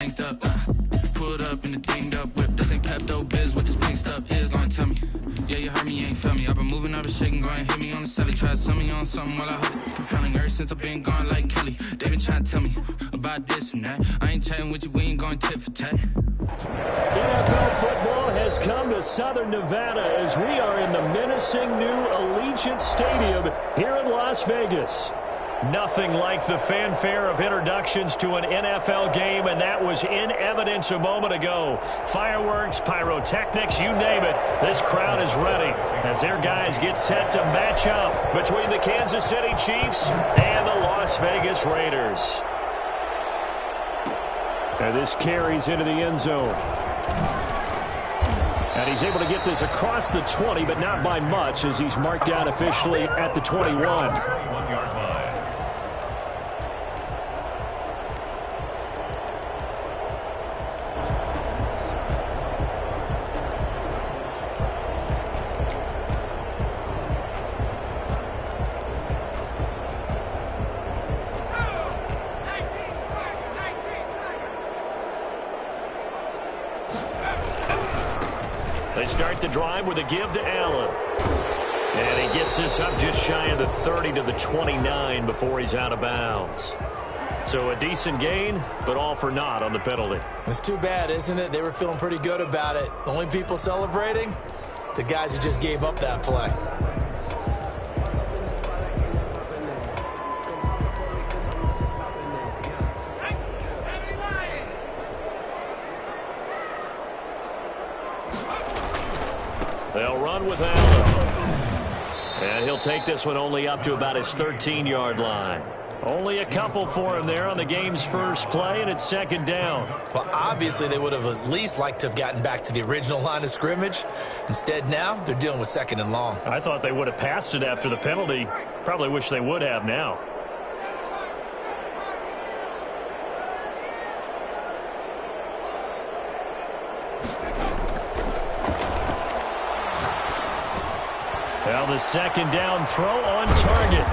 Banked up, pulled up in the dinged up whip. This ain't Pepto Biz, what this pink stuff is. Don't tell me, yeah, you heard me, you ain't felt me. I've been moving up the shaking, go and hit me on the celly. Try to sell me on something while I hook it. Compelling ever since I've been gone like Kelly. They been trying to tell me about this and that. I ain't chatting with you, we ain't going tit for tat. NFL football has come to Southern Nevada as we are in the menacing new Allegiant Stadium here in Las Vegas. Nothing like the fanfare of introductions to an NFL game, and that was in evidence a moment ago. Fireworks, pyrotechnics, you name it. This crowd is ready as their guys get set to match up between the Kansas City Chiefs and the Las Vegas Raiders. And this carries into the end zone. And he's able to get this across the 20, but not by much as he's marked down officially at the 21. They start the drive with a give to Allen. And he gets this up just shy of the 30 to the 29 before he's out of bounds. So a decent gain, but all for naught on the penalty. It's too bad, isn't it? They were feeling pretty good about it. The only people celebrating, the guys who just gave up that play. They'll run with Allen. And he'll take this one only up to about his 13-yard line. Only a couple for him there on the game's first play, and it's second down. Well, obviously they would have at least liked to have gotten back to the original line of scrimmage. Instead now, they're dealing with second and long. I thought they would have passed it after the penalty. Probably wish they would have now. Well, the second down throw on target.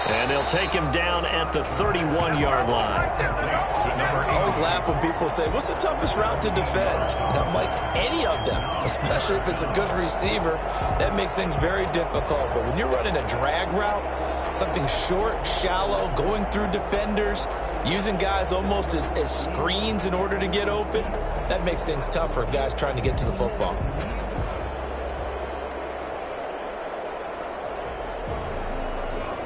And they'll take him down at the 31-yard line. I always laugh when people say, what's the toughest route to defend? And I'm like, any of them, especially if it's a good receiver. That makes things very difficult. But when you're running a drag route, something short, shallow, going through defenders, using guys almost as screens in order to get open, that makes things tough for guys trying to get to the football.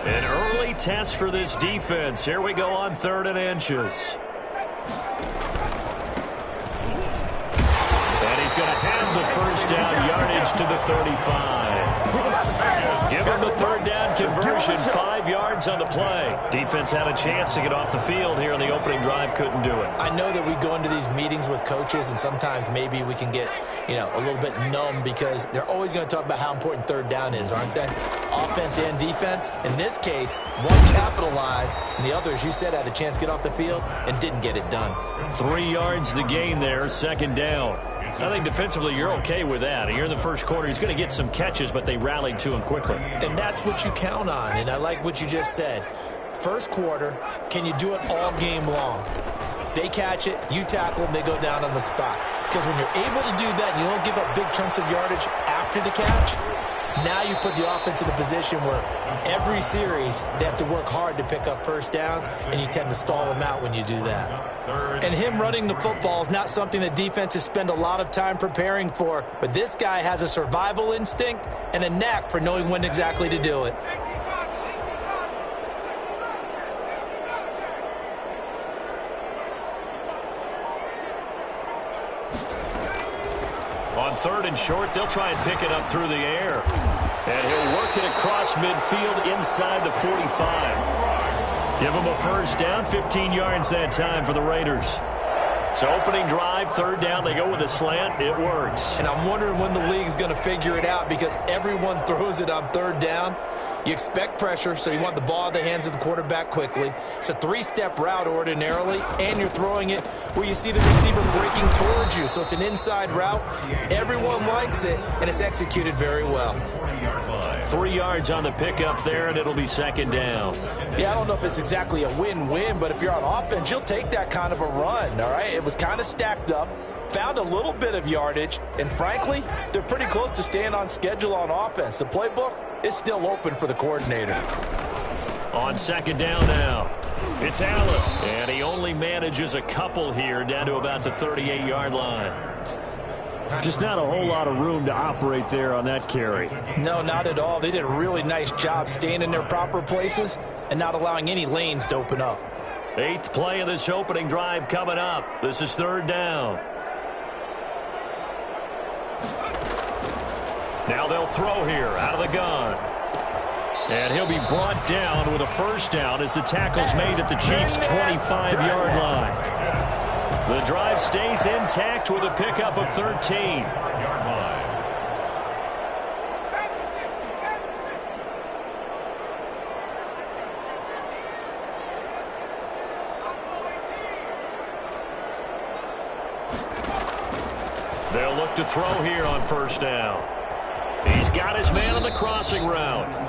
An early test for this defense. Here we go on 3rd and inches. And he's going to have the first down yardage to the 35. Give him the 3rd down conversion, 5 yards on the play. Defense had a chance to get off the field here in the opening drive, couldn't do it. I know that we go into these meetings with coaches, and sometimes maybe we can get, a little bit numb because they're always going to talk about how important 3rd down is, aren't they? Offense and defense. In this case, one capitalized, and the other, as you said, had a chance to get off the field and didn't get it done. 3 yards the gain there, second down. I think defensively you're okay with that. Here in the first quarter, he's going to get some catches, but they rallied to him quickly. And that's what you count on, and I like what you just said. First quarter, can you do it all game long? They catch it, you tackle them, they go down on the spot. Because when you're able to do that, you don't give up big chunks of yardage after the catch, now you put the offense in a position where every series they have to work hard to pick up first downs, and you tend to stall them out when you do that. And him running the football is not something that defenses spend a lot of time preparing for, but this guy has a survival instinct and a knack for knowing when exactly to do it. On 3rd and short, they'll try and pick it up through the air. And he'll work it across midfield inside the 45. Give him a first down, 15 yards that time for the Raiders. So opening drive, 3rd down, they go with a slant. It works. And I'm wondering when the league's going to figure it out because everyone throws it on 3rd down. You expect pressure, so you want the ball in the hands of the quarterback quickly. It's a 3-step route ordinarily, and you're throwing it where you see the receiver breaking towards you. So it's an inside route. Everyone likes it, and it's executed very well. 3 yards on the pickup there, and it'll be second down. Yeah, I don't know if it's exactly a win-win, but if you're on offense, you'll take that kind of a run, all right? It was kind of stacked up, found a little bit of yardage, and frankly, they're pretty close to staying on schedule on offense. The playbook is still open for the coordinator. On second down now, it's Allen, and he only manages a couple here down to about the 38-yard line. Just not a whole lot of room to operate there on that carry. No, not at all. They did a really nice job staying in their proper places and not allowing any lanes to open up. 8th play of this opening drive coming up. This is third down. Now they'll throw here out of the gun. And he'll be brought down with a first down as the tackle's made at the Chiefs' 25-yard line. The drive stays intact with a pickup of 13. They'll look to throw here on first down. He's got his man on the crossing route.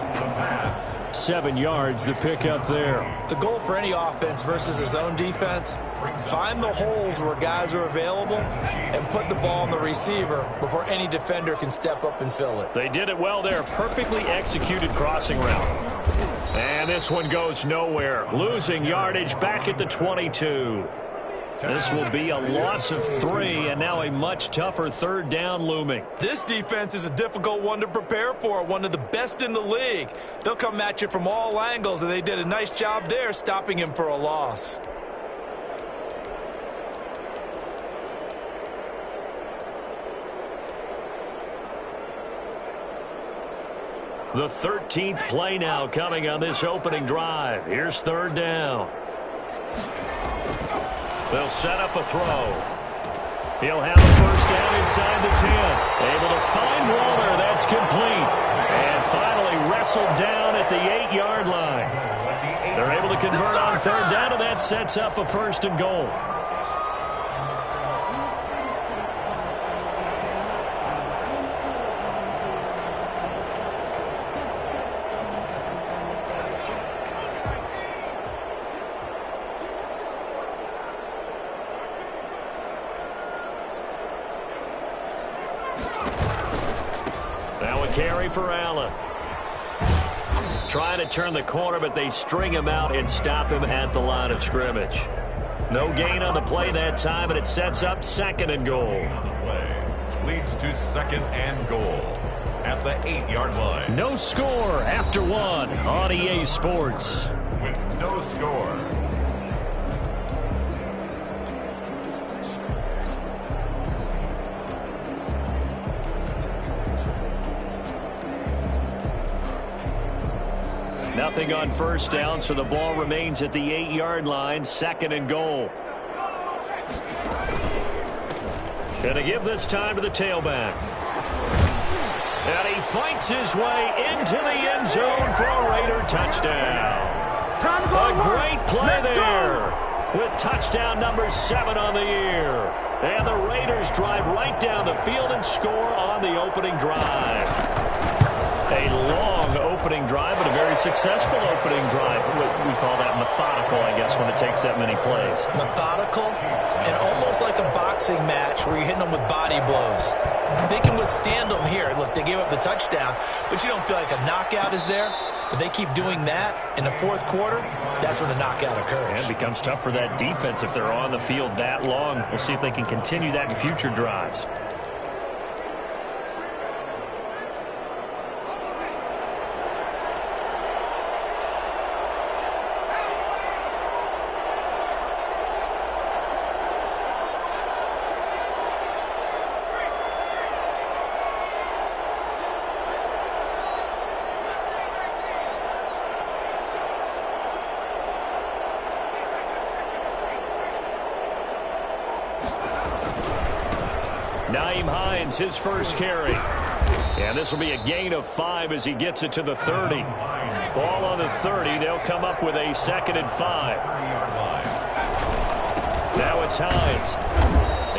7 yards, the pickup there. The goal for any offense versus his own defense, find the holes where guys are available and put the ball on the receiver before any defender can step up and fill it. They did it well there. Perfectly executed crossing route. And this one goes nowhere. Losing yardage back at the 22. This will be a loss of 3, and now a much tougher third down looming. This defense is a difficult one to prepare for, one of the best in the league. They'll come at you from all angles, and they did a nice job there stopping him for a loss. The 13th play now coming on this opening drive. Here's third down. They'll set up a throw. He'll have a first down inside the 10. Able to find Waller. That's complete. And finally wrestled down at the 8-yard line. They're able to convert on third down, and that sets up a first and goal. Carry for Allen. Trying to turn the corner, but they string him out and stop him at the line of scrimmage. No gain on the play that time, and it sets up second and goal. Leads to second and goal at the 8-yard line. No score after 1 on EA Sports. With no score. Nothing on first down, so the ball remains at the 8-yard line, second and goal. Gonna give this time to the tailback. And he fights his way into the end zone for a Raider touchdown. A great play there with touchdown number 7 on the year. And the Raiders drive right down the field and score on the opening drive. A long opening drive, but a very successful opening drive. We call that methodical, I guess, when it takes that many plays. Methodical and almost like a boxing match where you're hitting them with body blows. They can withstand them here. Look, they gave up the touchdown, but you don't feel like a knockout is there. But they keep doing that in the fourth quarter, that's when the knockout occurs. And it becomes tough for that defense if they're on the field that long. We'll see if they can continue that in future drives. Nyheim Hines, his first carry. And this will be a gain of 5 as he gets it to the 30. Ball on the 30. They'll come up with a second and 5. Now it's Hines.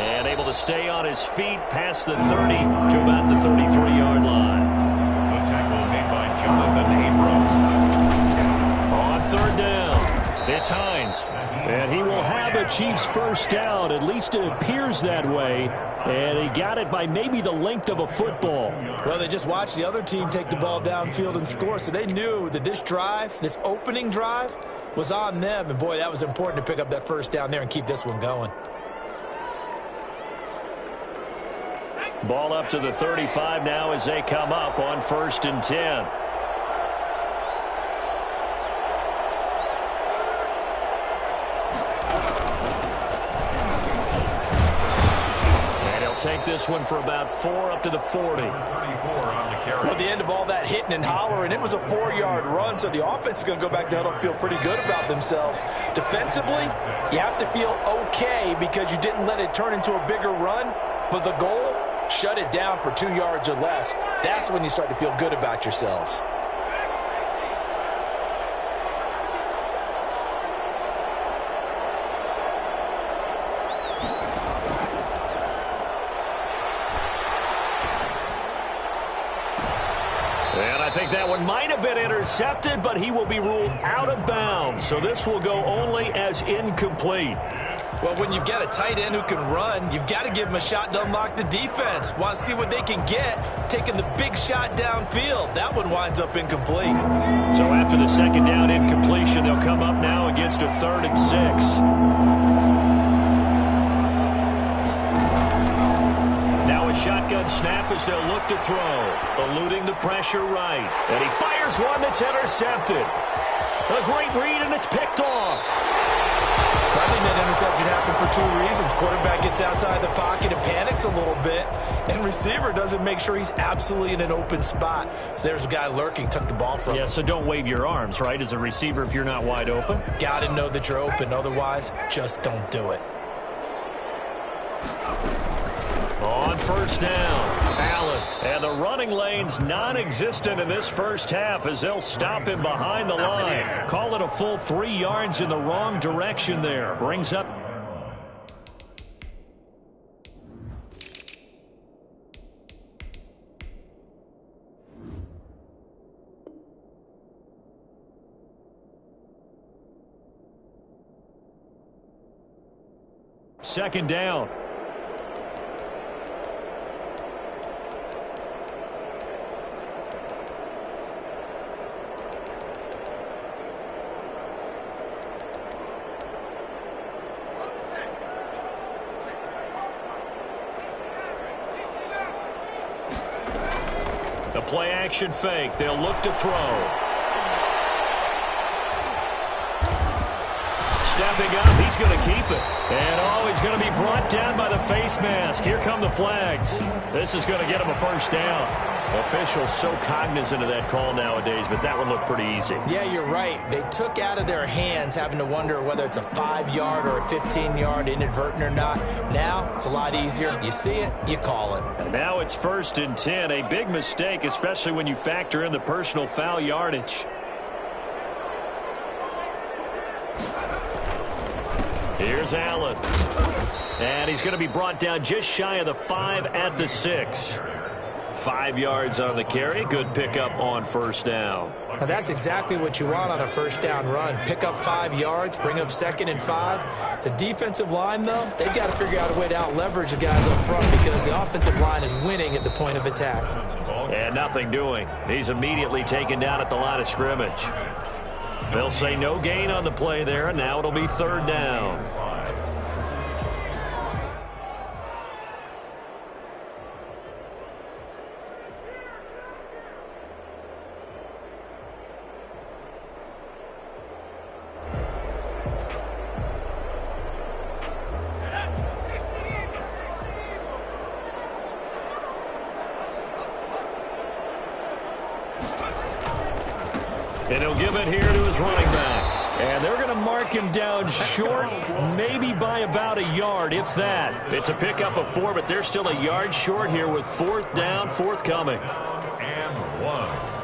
And able to stay on his feet past the 30 to about the 33-yard line. The tackle made by Jonathan Abram. On third down, it's Hines. And he will have a Chiefs first down. At least it appears that way. And he got it by maybe the length of a football. Well, they just watched the other team take the ball downfield and score, so they knew that this drive, this opening drive, was on them. And, boy, that was important to pick up that first down there and keep this one going. Ball up to the 35 now as they come up on 1st and 10. Take this one for about 4 up to the 40. 34 on the carry. Well, at the end of all that hitting and hollering, it was a 4-yard run, so the offense is going to go back down and feel pretty good about themselves. Defensively, you have to feel okay because you didn't let it turn into a bigger run, but the goal, shut it down for 2 yards or less. That's when you start to feel good about yourselves. I think that one might have been intercepted, but he will be ruled out of bounds. So this will go only as incomplete. Well, when you've got a tight end who can run, you've got to give him a shot to unlock the defense. Want to see what they can get, taking the big shot downfield. That one winds up incomplete. So after the second down incompletion, they'll come up now against a 3rd and 6. Shotgun snap as they'll look to throw. Eluding the pressure right. And he fires one that's intercepted. A great read, and it's picked off. I think that interception happened for 2 reasons. Quarterback gets outside the pocket and panics a little bit. And receiver doesn't make sure he's absolutely in an open spot. So there's a guy lurking, took the ball from him. Yeah, so don't wave your arms, right, as a receiver if you're not wide open. Got to know that you're open. Otherwise, just don't do it. On 1st down, Allen. And the running lane's non-existent in this first half as they'll stop him behind the line. Call it a full 3 yards in the wrong direction there. Brings up. Second down. The play action fake. They'll look to throw. Stepping up, he's going to keep it. And he's going to be brought down by the face mask. Here come the flags. This is going to get him a first down. Officials so cognizant of that call nowadays, but that one looked pretty easy. Yeah, you're right. They took out of their hands having to wonder whether it's a 5-yard or a 15-yard inadvertent or not. Now, it's a lot easier. You see it, you call it. And now it's 1st and 10. A big mistake, especially when you factor in the personal foul yardage. Here's Allen. And he's going to be brought down just shy of the 5 at the 6. 5 yards on the carry. Good pickup on 1st down. Now that's exactly what you want on a first down run. Pick up 5 yards, bring up 2nd and 5. The defensive line, though, they've got to figure out a way to out-leverage the guys up front because the offensive line is winning at the point of attack. And nothing doing. He's immediately taken down at the line of scrimmage. They'll say no gain on the play there, and now it'll be 3rd down. And he'll give it here to his running back. And they're going to mark him down short, maybe by about a yard, if that. It's a pickup of 4, but they're still a yard short here with 4th down, forthcoming. And 1.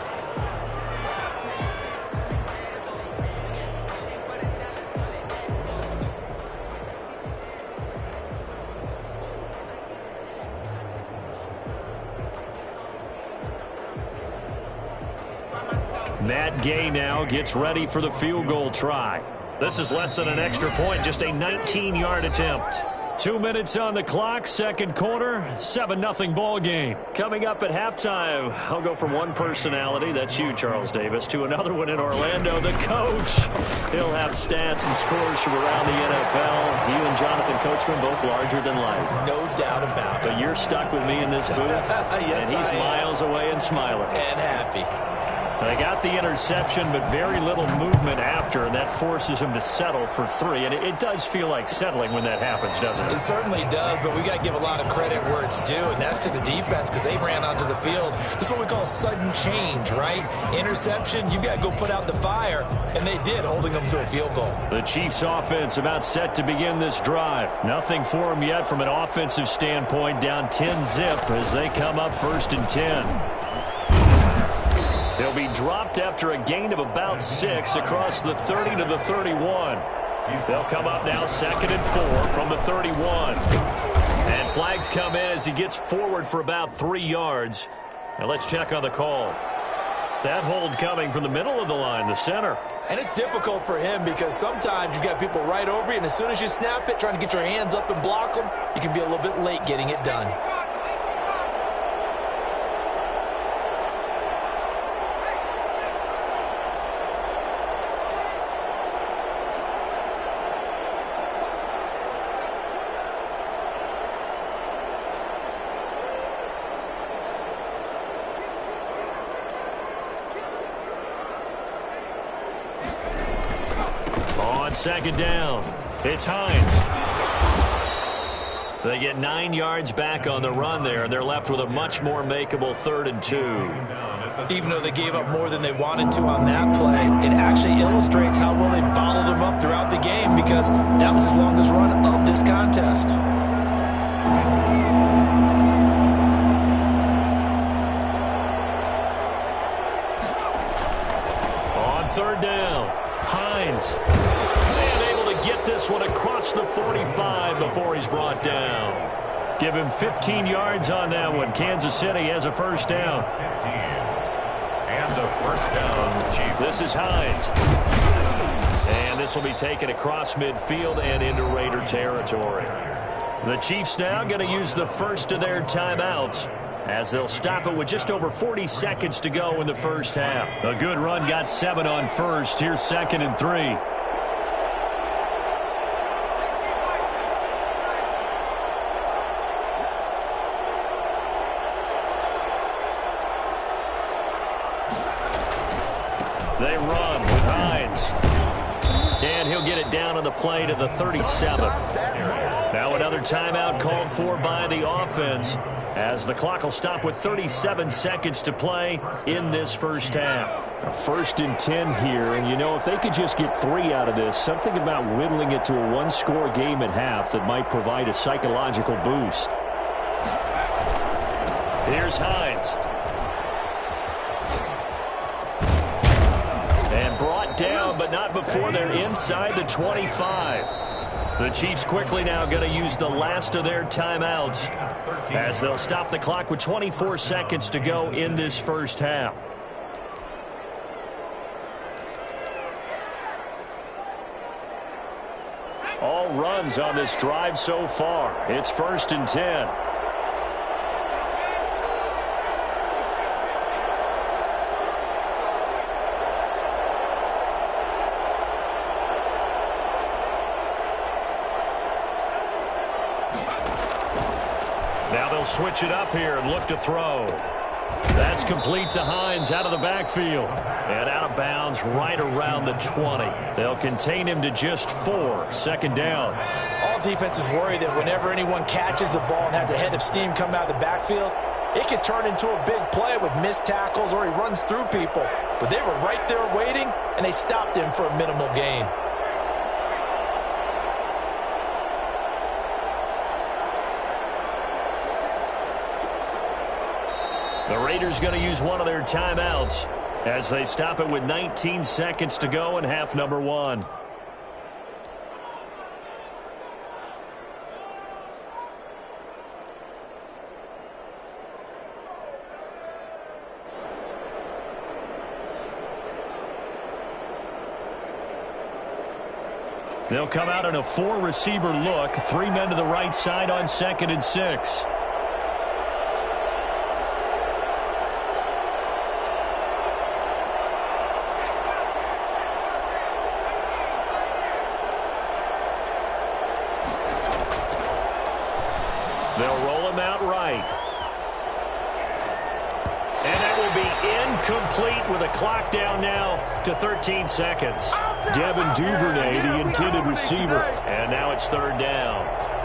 Matt Gay now gets ready for the field goal try. This is less than an extra point, just a 19-yard attempt. 2 minutes on the clock, second quarter, 7-0 ball game. Coming up at halftime, I'll go from one personality, that's you, Charles Davis, to another one in Orlando, the coach. He'll have stats and scores from around the NFL. You and Jonathan Coachman both larger than life. No doubt about it. But you're stuck with me in this booth, yes, and he's miles away and smiling. And happy. They got the interception, but very little movement after, and that forces him to settle for 3. And it does feel like settling when that happens, doesn't it? It certainly does, but we got to give a lot of credit where it's due, and that's to the defense because they ran onto the field. This is what we call sudden change, right? Interception, you've got to go put out the fire, and they did, holding them to a field goal. The Chiefs offense about set to begin this drive. Nothing for them yet from an offensive standpoint, down 10-zip as they come up 1st and 10. They'll be dropped after a gain of about 6 across the 30 to the 31. They'll come up now 2nd and 4 from the 31. And flags come in as he gets forward for about 3 yards. Now let's check on the call. That hold coming from the middle of the line, the center. And it's difficult for him because sometimes you've got people right over you, and as soon as you snap it, trying to get your hands up and block them, you can be a little bit late getting it done. Second down. It's Hines. They get 9 yards back on the run there, and they're left with a much more makeable 3rd and 2. Even though they gave up more than they wanted to on that play, it actually illustrates how well they bottled them up throughout the game because that was his longest run of this contest. On 3rd down, Hines. Get this one across the 45 before he's brought down. Give him 15 yards on that one. Kansas City has a 1st down. 15. And a 1st down, Chiefs. This is Hines. And this will be taken across midfield and into Raider territory. The Chiefs now going to use the first of their timeouts as they'll stop it with just over 40 seconds to go in the first half. A good run got 7 on first. Here's 2nd and 3. They run with Hines. And he'll get it down on the play to the 37. Now another timeout called for by the offense as the clock will stop with 37 seconds to play in this first half. A 1st and 10 here, and you know, if they could just get 3 out of this, something about whittling it to a 1-score game at half that might provide a psychological boost. Here's Hines. And brought down, but not before they're inside the 25. The Chiefs quickly now going to use the last of their timeouts as they'll stop the clock with 24 seconds to go in this first half. All runs on this drive so far. It's 1st and 10. Now they'll switch it up here and look to throw. That's complete to Hines out of the backfield. And out of bounds right around the 20. They'll contain him to just 4. 2nd down. All defenses worry that whenever anyone catches the ball and has a head of steam come out of the backfield, it could turn into a big play with missed tackles or he runs through people. But they were right there waiting, and they stopped him for a minimal gain. The Raiders going to use one of their timeouts as they stop it with 19 seconds to go in half number 1. They'll come out in a 4-receiver look. 3 men to the right side on 2nd and 6. They'll roll him out right. And that will be incomplete with a clock down now to 13 seconds. Devin Duvernay, the intended receiver. And now it's 3rd down.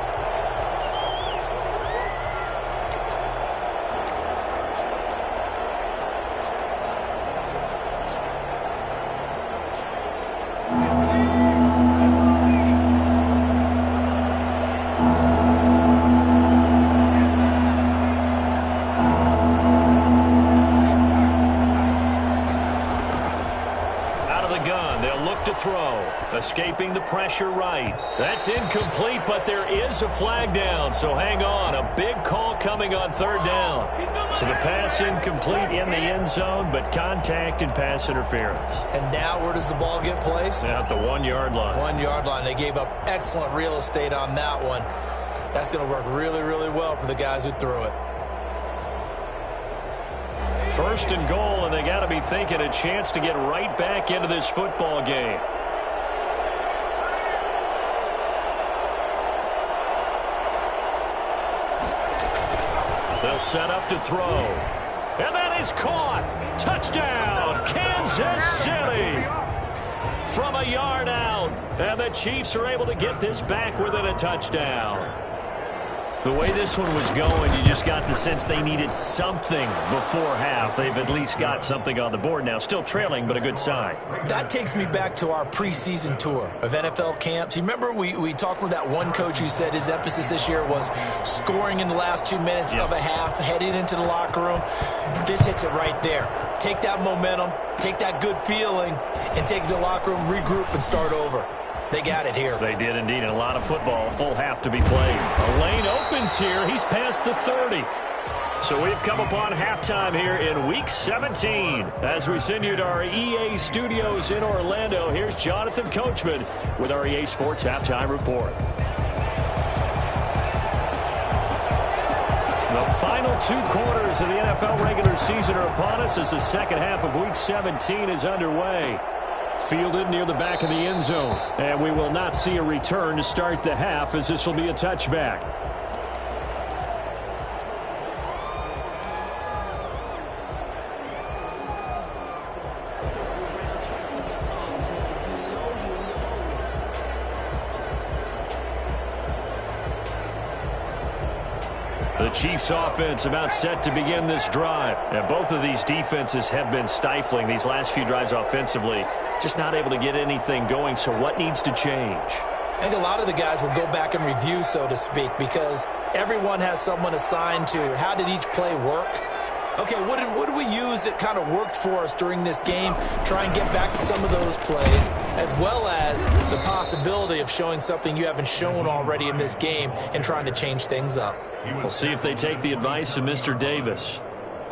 Escaping the pressure right. That's incomplete, but there is a flag down, so hang on. A big call coming on 3rd down. So the pass incomplete in the end zone, but contact and pass interference. And now where does the ball get placed? At the 1-yard line. 1-yard line. They gave up excellent real estate on that one. That's going to work really, really well for the guys who threw it. 1st and goal, and they got to be thinking a chance to get right back into this football game. They'll set up to throw. And that is caught. Touchdown, Kansas City. From a yard out. And the Chiefs are able to get this back within a touchdown. The way this one was going, you just got the sense they needed something before half. They've at least got something on the board now. Still trailing, but a good sign. That takes me back to our preseason tour of NFL camps. You remember we talked with that one coach who said his emphasis this year was scoring in the last 2 minutes of a half, heading into the locker room. This hits it right there. Take that momentum, take that good feeling, and take it to the locker room, regroup, and start over. They got it here. They did indeed. A lot of football, full half to be played. A lane opens here. He's past the 30. So we've come upon halftime here in Week 17. As we send you to our EA studios in Orlando, here's Jonathan Coachman with our EA Sports Halftime Report. The final 2 quarters of the NFL regular season are upon us as the second half of Week 17 is underway. Fielded near the back of the end zone. And we will not see a return to start the half, as this will be a touchback. The Chiefs offense about set to begin this drive. And both of these defenses have been stifling these last few drives offensively. Just not able to get anything going, so what needs to change? I think a lot of the guys will go back and review, so to speak, because everyone has someone assigned to how did each play work. Okay, what did we use that kind of worked for us during this game? Try and get back to some of those plays, as well as the possibility of showing something you haven't shown already in this game and trying to change things up. We'll see if they take the advice of Mr. Davis.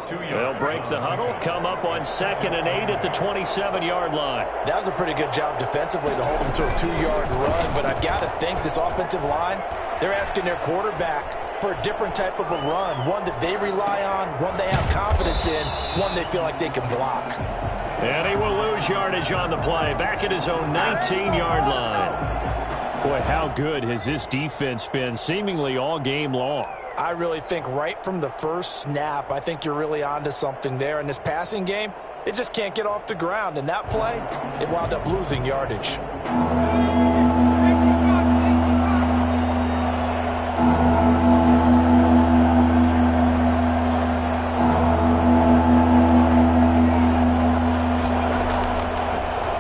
They'll break the huddle, come up on 2nd and 8 at the 27-yard line. That was a pretty good job defensively to hold them to a 2-yard run, but I've got to think this offensive line, they're asking their quarterback for a different type of a run, one that they rely on, one they have confidence in, one they feel like they can block. And he will lose yardage on the play, back at his own 19-yard line. Boy, how good has this defense been seemingly all game long? I really think right from the first snap, I think you're really onto something there. In this passing game, it just can't get off the ground. And that play, it wound up losing yardage.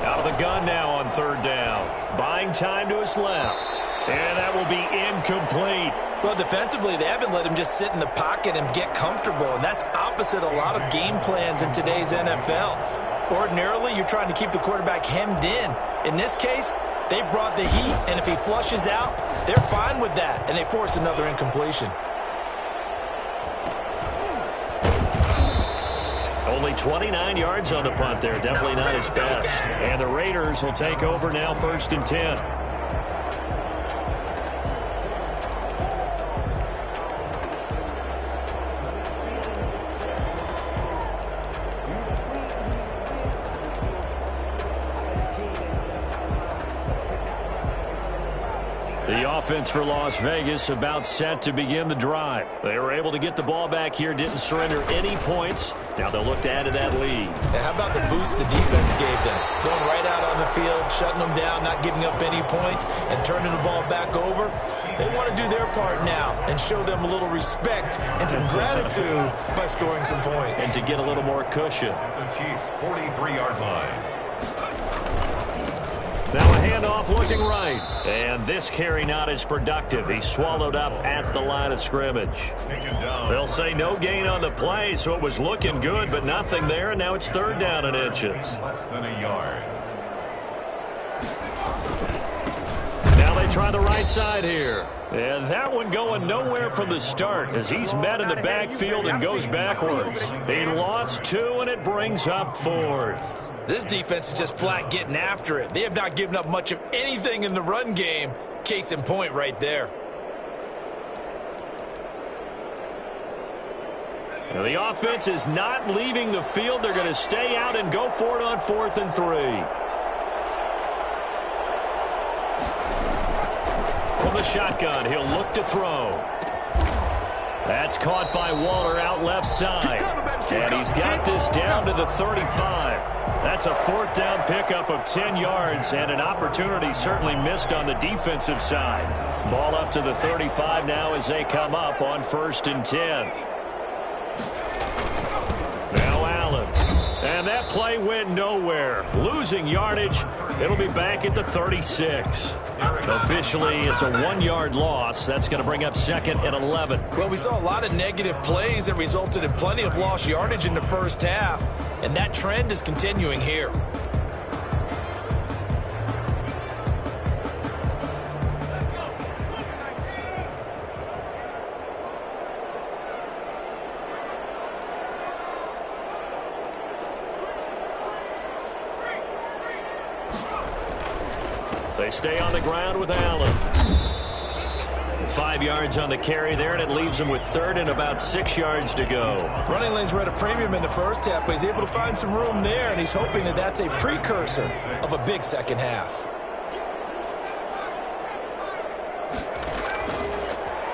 Out of the gun now on 3rd down. Buying time to his left. And that will be incomplete. Well, defensively, they haven't let him just sit in the pocket and get comfortable, and that's opposite a lot of game plans in today's NFL. Ordinarily, you're trying to keep the quarterback hemmed in. In this case, they brought the heat, and if he flushes out, they're fine with that, and they force another incompletion. Only 29 yards on the punt there. Definitely not his best. And the Raiders will take over now 1st and 10. offense for Las Vegas about set to begin the drive. They were able to get the ball back here, didn't surrender any points. Now they'll look to add to that lead. Now, how about the boost the defense gave them? Going right out on the field, shutting them down, not giving up any points, and turning the ball back over. They want to do their part now and show them a little respect and some gratitude by scoring some points. And to get a little more cushion. The Chiefs' 43-yard line. Now a handoff looking right. And this carry not as productive. He's swallowed up at the line of scrimmage. They'll say no gain on the play, so it was looking good, but nothing there, and now it's third down and inches. Less than a yard. Now they try the right side here. And that one going nowhere from the start as he's met in the backfield and goes backwards. He lost 2, and it brings up 4th. This defense is just flat getting after it. They have not given up much of anything in the run game. Case in point right there. Now the offense is not leaving the field. They're going to stay out and go for it on 4th and 3. From the shotgun, he'll look to throw. That's caught by Waller out left side. And he's got this down to the 35. That's a 4th down pickup of 10 yards and an opportunity certainly missed on the defensive side. Ball up to the 35 now as they come up on 1st and 10. Now Allen. And that play went nowhere. Losing yardage. It'll be back at the 36. Officially, it's a 1-yard loss. That's going to bring up 2nd and 11. Well, we saw a lot of negative plays that resulted in plenty of lost yardage in the first half, and that trend is continuing here. They stay on the ground with Allen. 5 yards on the carry there, and it leaves them with 3rd and about 6 yards to go. Running lanes were at a premium in the first half, but he's able to find some room there, and he's hoping that that's a precursor of a big second half.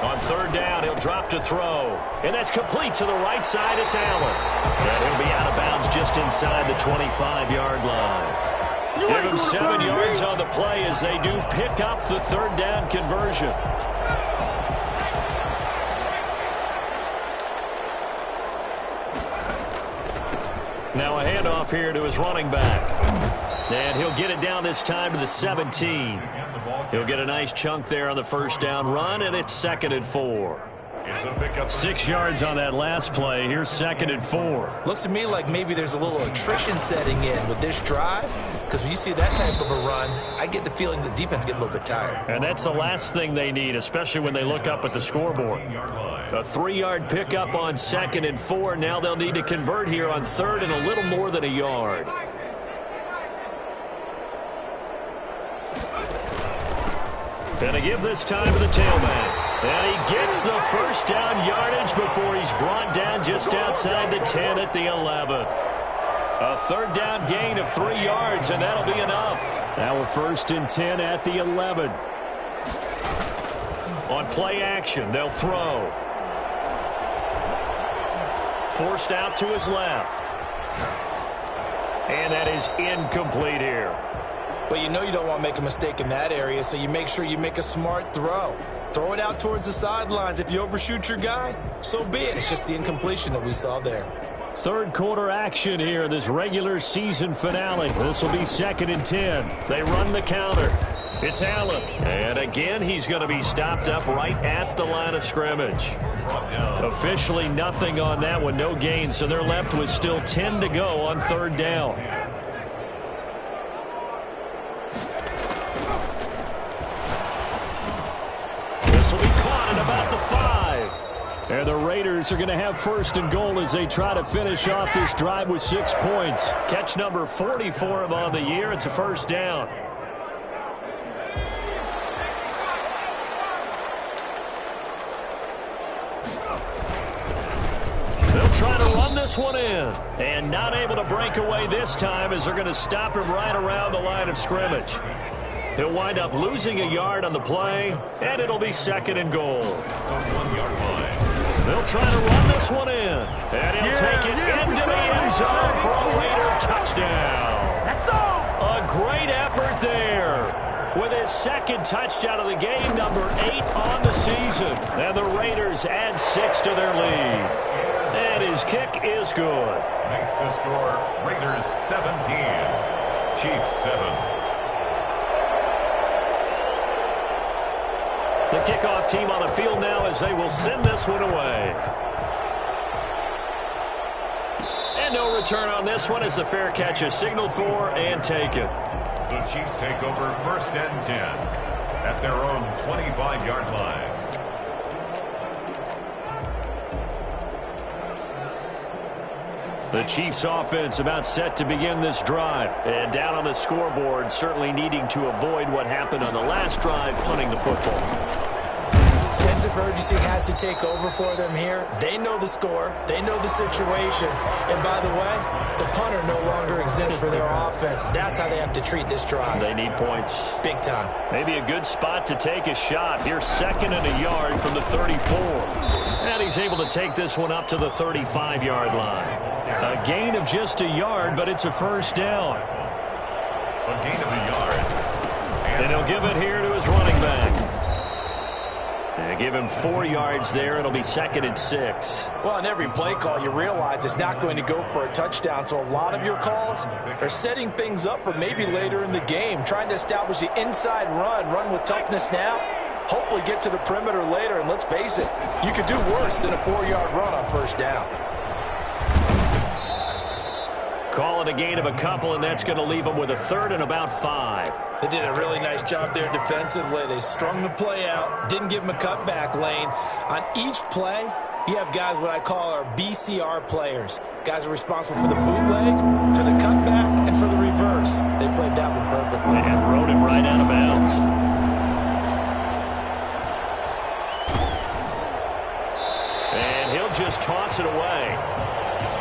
On 3rd down, he'll drop to throw. And that's complete to the right side. It's Allen. And he'll be out of bounds just inside the 25-yard line. Give him 7 yards on the play as they do pick up the 3rd down conversion. Now a handoff here to his running back. And he'll get it down this time to the 17. He'll get a nice chunk there on the 1st down run, and it's 2nd and 4. 6 yards on that last play. Here's 2nd and 4. Looks to me like maybe there's a little attrition setting in with this drive, because when you see that type of a run, I get the feeling the defense get a little bit tired. And that's the last thing they need, especially when they look up at the scoreboard. A 3-yard pickup on 2nd and 4. Now they'll need to convert here on 3rd and a little more than a yard. And a give this time to the tailback. And he gets the 1st down yardage before he's brought down just outside the 10 at the 11. A 3rd down gain of 3 yards, and that'll be enough. Now a 1st and 10 at the 11. On play action, they'll throw. Forced out to his left. And that is incomplete here. Well, you know you don't want to make a mistake in that area, so you make sure you make a smart throw. Throw it out towards the sidelines. If you overshoot your guy, so be it. It's just the incompletion that we saw there. 3rd quarter action here, this regular season finale. This will be 2nd and 10. They run the counter. It's Allen. And again, he's going to be stopped up right at the line of scrimmage. Officially nothing on that one, no gain, so they're left with still 10 to go on 3rd down. This will be caught at about the 5. And the Raiders are going to have 1st and goal as they try to finish off this drive with 6 points. Catch number 40 for him on the year. It's a 1st down. Trying to run this one in. And not able to break away this time as they're going to stop him right around the line of scrimmage. He'll wind up losing a yard on the play, and it'll be 2nd and goal. 1-yard line. They'll try to run this one in, and he'll take it into the end zone for a Raider touchdown. A great effort there with his 2nd touchdown of the game, number 8 on the season. And the Raiders add 6 to their lead. And his kick is good. Makes the score Raiders 17, Chiefs 7. The kickoff team on the field now as they will send this one away. And no return on this one as the fair catch is signaled for and taken. The Chiefs take over 1st and 10 at their own 25-yard line. The Chiefs offense about set to begin this drive. And down on the scoreboard, certainly needing to avoid what happened on the last drive, punting the football. Sense of urgency has to take over for them here. They know the score. They know the situation. And by the way, the punter no longer exists for their offense. That's how they have to treat this drive. They need points. Big time. Maybe a good spot to take a shot. Here's 2nd and a yard from the 34. And he's able to take this one up to the 35-yard line. A gain of just a yard, but it's a 1st down. A gain of a yard. And he'll give it here to his running back. And give him 4 yards there. It'll be 2nd and 6. Well, on every play call, you realize it's not going to go for a touchdown. So a lot of your calls are setting things up for maybe later in the game, trying to establish the inside run with toughness now. Hopefully get to the perimeter later. And let's face it, you could do worse than a 4-yard run on 1st down. Call it a gain of a couple, and that's going to leave them with a 3rd and about 5. They did a really nice job there defensively. They strung the play out, didn't give him a cutback lane. On each play, you have guys what I call our BCR players. Guys are responsible for the bootleg, for the cutback, and for the reverse. They played that one perfectly. And rode him right out of bounds. And he'll just toss it away.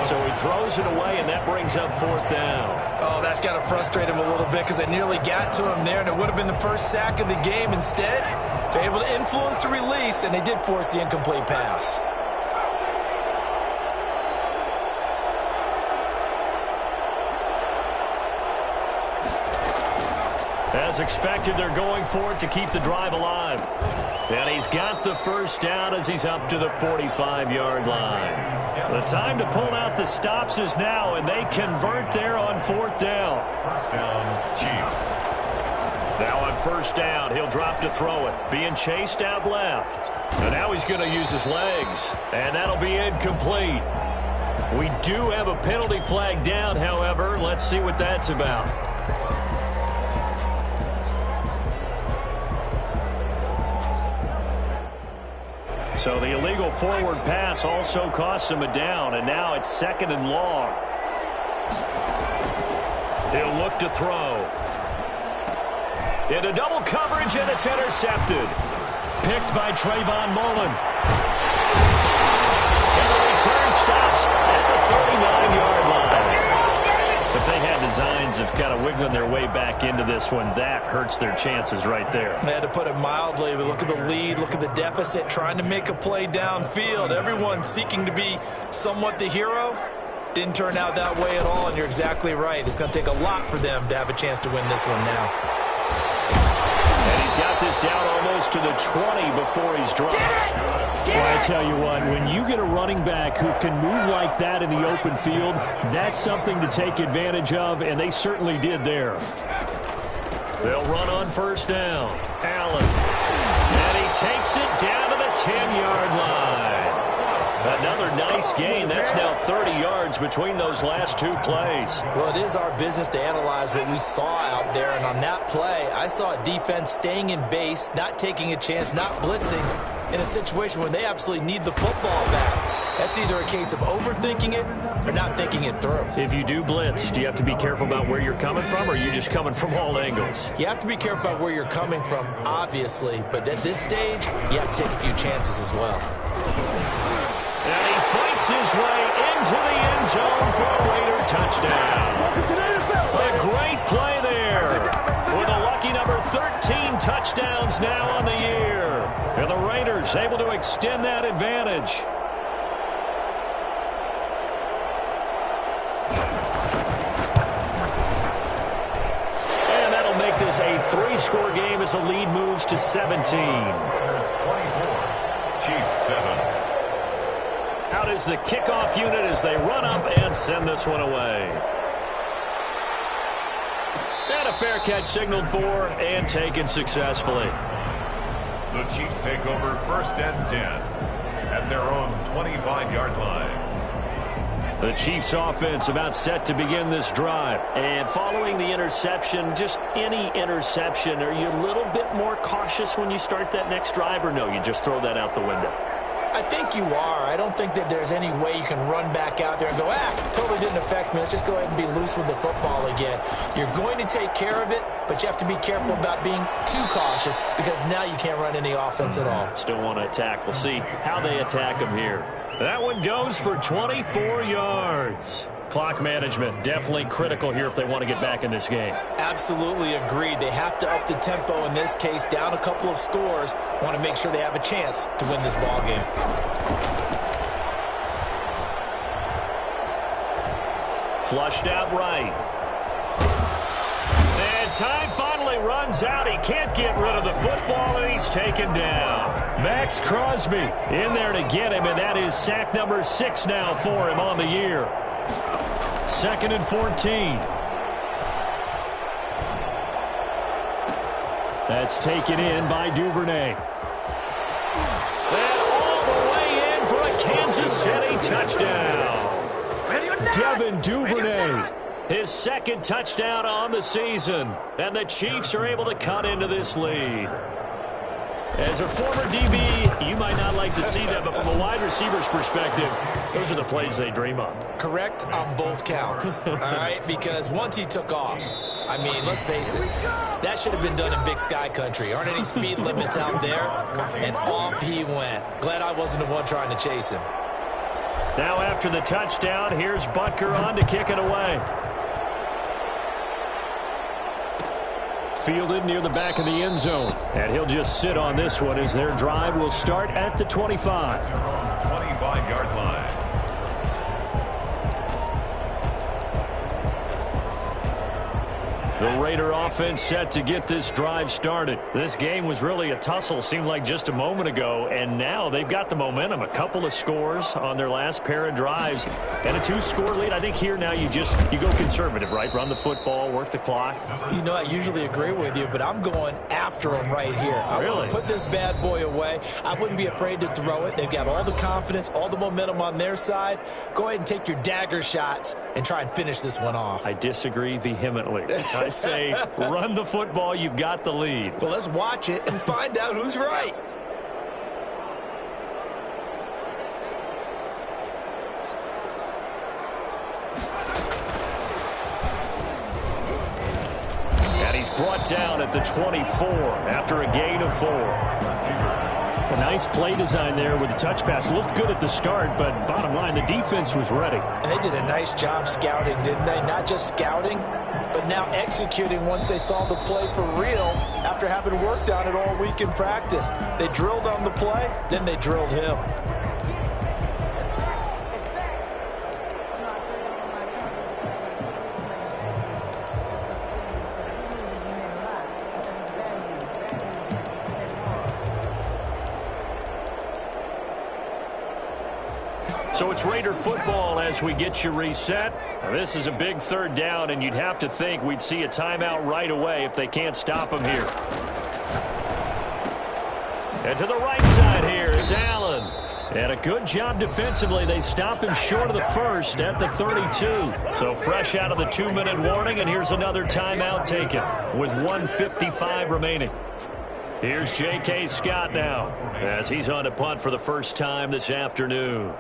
So he throws it away, and that brings up 4th down. Oh, that's got to frustrate him a little bit because they nearly got to him there, and it would have been the first sack of the game. Instead, they're able to influence the release, and they did force the incomplete pass. As expected, they're going for it to keep the drive alive. And he's got the 1st down as he's up to the 45-yard line. The time to pull out the stops is now, and they convert there on 4th down. 1st down, Chiefs. Now on 1st down, he'll drop to throw it. Being chased out left. And now he's going to use his legs. And that'll be incomplete. We do have a penalty flag down, however. Let's see what that's about. So the illegal forward pass also costs him a down, and now it's 2nd and long. He'll look to throw. Into double coverage, and it's intercepted. Picked by Trayvon Mullen. And the return stops at the 39-yard line. If they had designs of kind of wiggling their way back into this one, that hurts their chances right there. They had to put it mildly. We look at the lead, look at the deficit, trying to make a play downfield. Everyone seeking to be somewhat the hero. Didn't turn out that way at all, and you're exactly right. It's going to take a lot for them to have a chance to win this one now. And he's got this down almost to the 20 before he's dropped. Well, I tell you what, when you get a running back who can move like that in the open field, that's something to take advantage of, and they certainly did there. They'll run on 1st down. Allen. And he takes it down to the 10-yard line. Another nice gain. That's now 30 yards between those last 2 plays. Well, it is our business to analyze what we saw out there, and on that play, I saw a defense staying in base, not taking a chance, not blitzing, in a situation where they absolutely need the football back. That's either a case of overthinking it or not thinking it through. If you do blitz, do you have to be careful about where you're coming from, or are you just coming from all angles? You have to be careful about where you're coming from, obviously, but at this stage, you have to take a few chances as well. And he fights his way into the end zone for a Raider touchdown. A great play there with a lucky number 13. touchdowns now on the year. And the Raiders able to extend that advantage. And that'll make this a 3-score game as the lead moves to 17. 24, Chiefs 7. Out is the kickoff unit as they run up and send this one away. And a fair catch signaled for and taken successfully. The Chiefs take over 1st and 10 at their own 25-yard line. The Chiefs offense about set to begin this drive. And following the interception, just any interception, are you a little bit more cautious when you start that next drive, or no, you just throw that out the window? I think you are. I don't think that there's any way you can run back out there and go, totally didn't affect me. Let's just go ahead and be loose with the football again. You're going to take care of it, but you have to be careful about being too cautious because now you can't run any offense at all. Still want to attack. We'll see how they attack him here. That one goes for 24 yards. Clock management definitely critical here if they want to get back in this game. Absolutely agreed. They have to up the tempo in this case, down a couple of scores. Want to make sure they have a chance to win this ball game. Flushed out right. And time finally runs out. He can't get rid of the football, and he's taken down. Max Crosby in there to get him, and that is sack number 6 now for him on the year. 2nd and 14. That's taken in by Duvernay. And all the way in for a Kansas City touchdown. Devin Duvernay, his 2nd touchdown on the season. And the Chiefs are able to cut into this lead. As a former DB, you might not like to see that, but from a wide receiver's perspective, those are the plays they dream of. Correct on both counts, all right? Because once he took off, I mean, let's face it, that should have been done in Big Sky Country. Aren't any speed limits out there? And off he went. Glad I wasn't the one trying to chase him. Now after the touchdown, here's Butker on to kick it away. Fielded near the back of the end zone. And he'll just sit on this one as their drive will start at the 25. 25-yard line. The Raider offense set to get this drive started. This game was really a tussle, seemed like just a moment ago, and now they've got the momentum. A couple of scores on their last pair of drives and a 2-score lead. I think here now you go conservative, right? Run the football, work the clock. You know, I usually agree with you, but I'm going after him right here. I want to put this bad boy away. I wouldn't be afraid to throw it. They've got all the confidence, all the momentum on their side. Go ahead and take your dagger shots and try and finish this one off. I disagree vehemently. I say run the football. You've got the lead. Well, let's watch it and find out who's right. And he's brought down at the 24 after a gain of 4. A nice play design there with the touch pass. Looked good at the start, but bottom line, the defense was ready. And they did a nice job scouting, didn't they? Not just scouting, but now executing once they saw the play for real after having worked on it all week in practice. They drilled on the play, then they drilled him. So it's Raider football as we get you reset. This is a big 3rd down, and you'd have to think we'd see a timeout right away if they can't stop them here. And to the right side here is Allen. And a good job defensively. They stop him short of the first at the 32. So fresh out of the 2-minute warning, and here's another timeout taken with 1:55 remaining. Here's J.K. Scott now as he's on to punt for the first time this afternoon.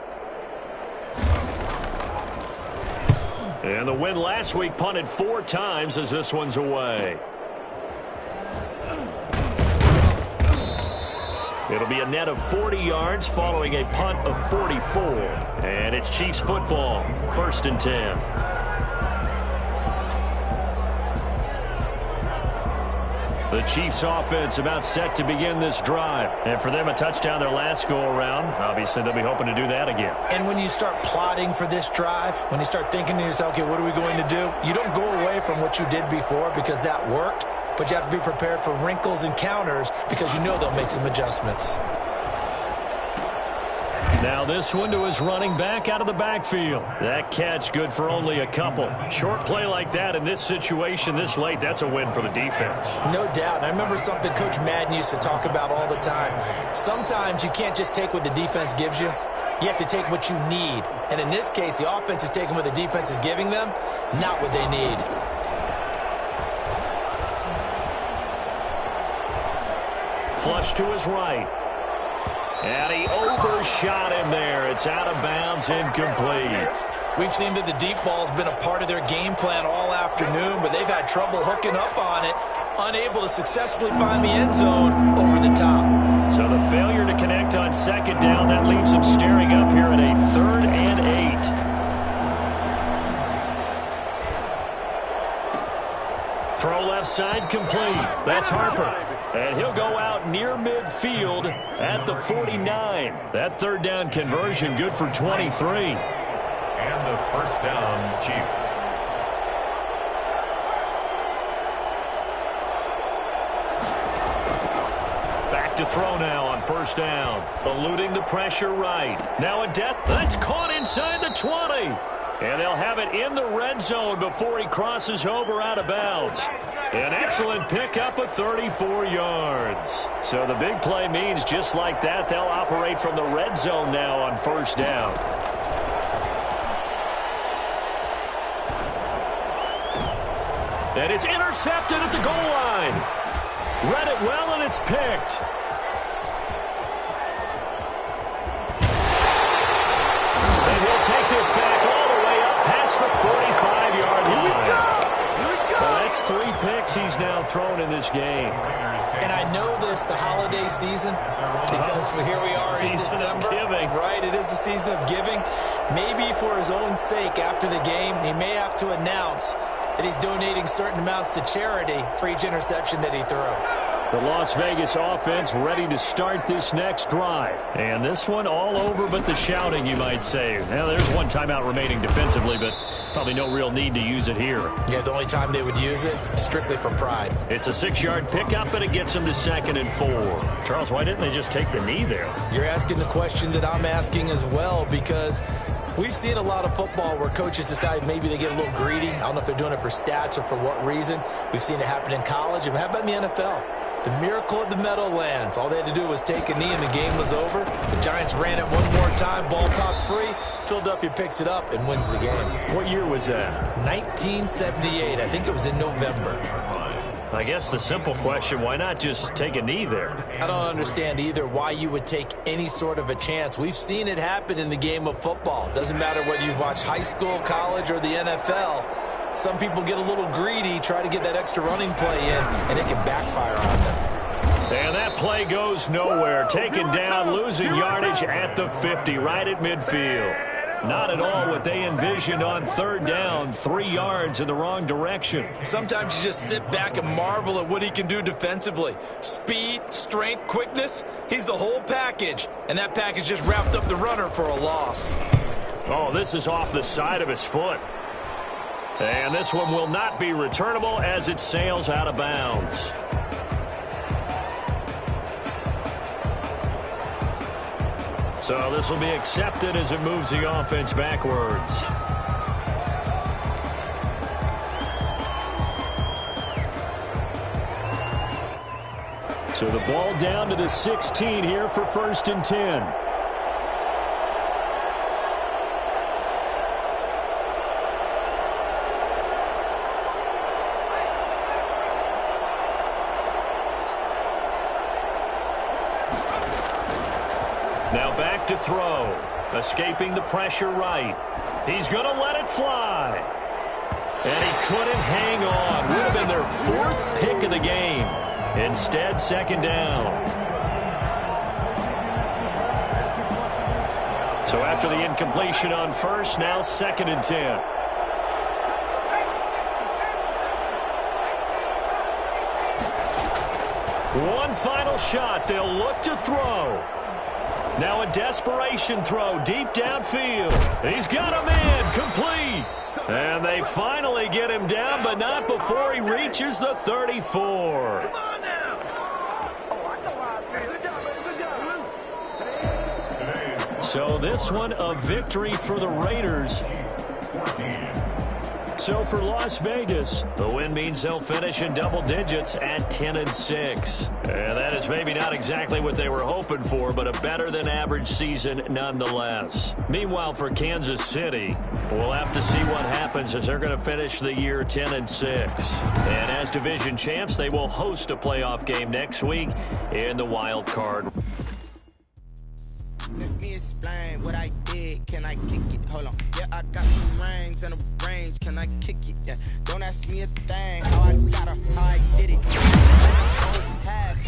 And the win last week punted 4 times as this one's away. It'll be a net of 40 yards following a punt of 44. And it's Chiefs football, 1st and 10. The Chiefs offense about set to begin this drive. And for them, a touchdown their last go-around. Obviously, they'll be hoping to do that again. And when you start plotting for this drive, when you start thinking to yourself, okay, what are we going to do? You don't go away from what you did before because that worked, but you have to be prepared for wrinkles and counters because you know they'll make some adjustments. Now this one to his running back out of the backfield. That catch good for only a couple. Short play like that in this situation this late, that's a win for the defense. No doubt. And I remember something Coach Madden used to talk about all the time. Sometimes you can't just take what the defense gives you. You have to take what you need. And in this case, the offense is taking what the defense is giving them, not what they need. Flush to his right. And he overshot him there. It's out of bounds, incomplete. We've seen that the deep ball's been a part of their game plan all afternoon, but they've had trouble hooking up on it, unable to successfully find the end zone over the top. So the failure to connect on second down, that leaves them staring up here at a 3rd and 8. Throw left side complete. That's Harper. And he'll go out near midfield at the 49. That 3rd down conversion good for 23. And the first down, Chiefs. Back to throw now on 1st down. Eluding the pressure right. Now a death. That's caught inside the 20. And they'll have it in the red zone before he crosses over out of bounds. An excellent pickup of 34 yards. So the big play means just like that, they'll operate from the red zone now on 1st down. And it's intercepted at the goal line. Read it well, and it's picked. And he'll take this back all the way up past the 45-yard line. Here we go. Well, that's 3 picks he's now thrown in this game. And I know this, the holiday season, because here we are in December. Season of giving. Right, it is the season of giving. Maybe for his own sake after the game, he may have to announce that he's donating certain amounts to charity for each interception that he threw. The Las Vegas offense ready to start this next drive. And this one all over but the shouting, you might say. Now, there's one timeout remaining defensively, but probably no real need to use it here. Yeah, the only time they would use it, strictly for pride. It's a 6-yard pickup, and it gets them to 2nd and 4. Charles, why didn't they just take the knee there? You're asking the question that I'm asking as well, because we've seen a lot of football where coaches decide maybe they get a little greedy. I don't know if they're doing it for stats or for what reason. We've seen it happen in college. And how about in the NFL? The miracle of the Meadowlands. All they had to do was take a knee and the game was over. The Giants ran it one more time, ball caught free. Philadelphia picks it up and wins the game. What year was that? 1978. I think it was in November. I guess the simple question, why not just take a knee there? I don't understand either why you would take any sort of a chance. We've seen it happen in the game of football. Doesn't matter whether you've watched high school, college, or the NFL. Some people get a little greedy, try to get that extra running play in, and it can backfire on them. And that play goes nowhere. Taken down, losing yardage at the 50, right at midfield. Not at all what they envisioned on 3rd down, 3 yards in the wrong direction. Sometimes you just sit back and marvel at what he can do defensively. Speed, strength, quickness, he's the whole package. And that package just wrapped up the runner for a loss. Oh, this is off the side of his foot. And this one will not be returnable as it sails out of bounds. So this will be accepted as it moves the offense backwards. So the ball down to the 16 here for 1st and 10. Now back to throw. Escaping the pressure right. He's going to let it fly. And he couldn't hang on. Would have been their 4th pick of the game. Instead, 2nd down. So after the incompletion on 1st, now 2nd and 10. One final shot. They'll look to throw. Now a desperation throw deep downfield. He's got him in. Complete. And they finally get him down, but not before he reaches the 34. So this one a victory for the Raiders. So for Las Vegas, the win means they'll finish in double digits at 10-6. And that is maybe not exactly what they were hoping for, but a better than average season nonetheless. Meanwhile, for Kansas City, we'll have to see what happens as they're going to finish the year 10-6. And as division champs, they will host a playoff game next week in the wild card. Let me explain what I did. Can I kick it? Hold on. Yeah, I got some rings and a range. Can I kick it? Yeah. Don't ask me a thing. How I got a